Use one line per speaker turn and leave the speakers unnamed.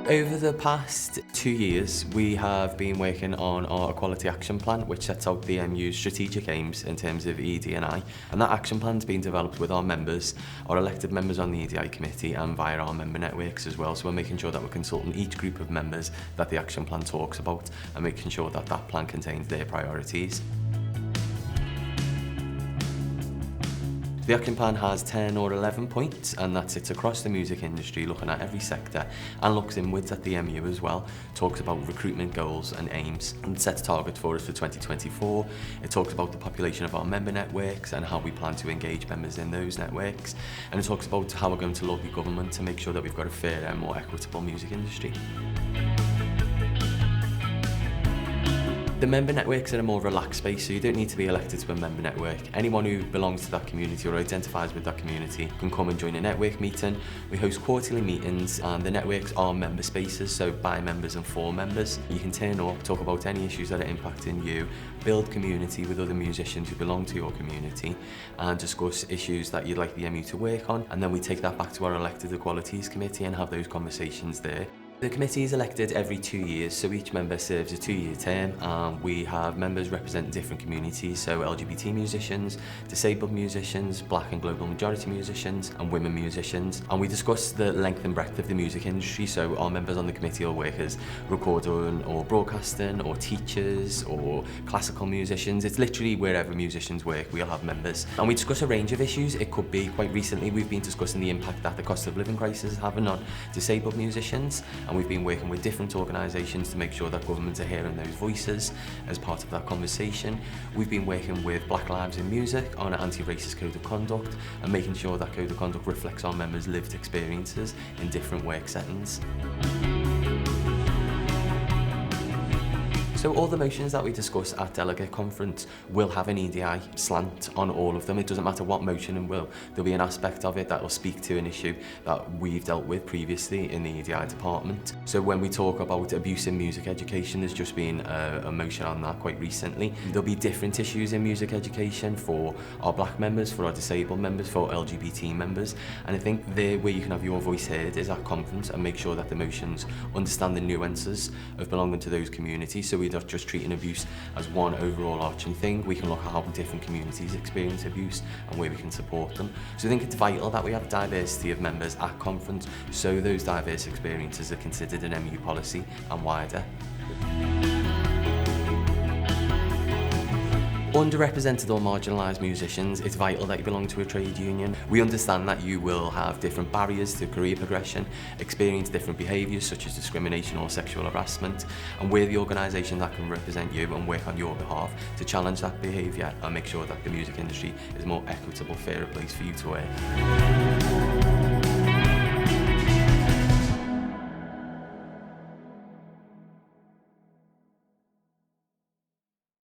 Over the past 2 years, we have been working on our Equality Action Plan, which sets out the MU's strategic aims in terms of ED&I. And that action plan's been developed with our members, our elected members on the EDI committee, and via our member networks as well. So we're making sure that we're consulting each group of members that the action plan talks about and making sure that that plan contains their priorities. The action plan has 10 or 11 points, and that sits across the music industry, looking at every sector, and looks inwards at the MU as well. Talks about recruitment goals and aims, and sets targets for us for 2024. It talks about the population of our member networks and how we plan to engage members in those networks. And it talks about how we're going to lobby government to make sure that we've got a fair and more equitable music industry. The member networks are a more relaxed space, so you don't need to be elected to a member network. Anyone who belongs to that community or identifies with that community can come and join a network meeting. We host quarterly meetings, and the networks are member spaces, so by members and for members. You can turn up, talk about any issues that are impacting you, build community with other musicians who belong to your community, and discuss issues that you'd like the MU to work on. And then we take that back to our elected equalities committee and have those conversations there. The committee is elected every 2 years, so each member serves a 2-year term, and we have members representing different communities, so LGBT musicians, disabled musicians, black and global majority musicians, and women musicians. And we discuss the length and breadth of the music industry, so our members on the committee will work as recording or broadcasting, or teachers, or classical musicians. It's literally wherever musicians work, we'll have members. And we discuss a range of issues. It could be, quite recently, we've been discussing the impact that the cost of living crisis is having on disabled musicians. And we've been working with different organisations to make sure that governments are hearing those voices as part of that conversation. We've been working with Black Lives in Music on an anti-racist code of conduct and making sure that code of conduct reflects our members' lived experiences in different work settings. So all the motions that we discuss at Delegate Conference will have an EDI slant on all of them. It doesn't matter what motion there'll be an aspect of it that will speak to an issue that we've dealt with previously in the EDI department. So when we talk about abuse in music education, there's just been a motion on that quite recently. There'll be different issues in music education for our black members, for our disabled members, for LGBT members. And I think there where you can have your voice heard is at conference and make sure that the motions understand the nuances of belonging to those communities. So we're not just treating abuse as one overall arching thing. We can look at how different communities experience abuse and where we can support them. So I think it's vital that we have diversity of members at conference, so those diverse experiences are considered in MU policy and wider. Underrepresented or marginalised musicians, it's vital that you belong to a trade union. We understand that you will have different barriers to career progression, experience different behaviours such as discrimination or sexual harassment, and we're the organisation that can represent you and work on your behalf to challenge that behaviour and make sure that the music industry is a more equitable, fairer place for you to work.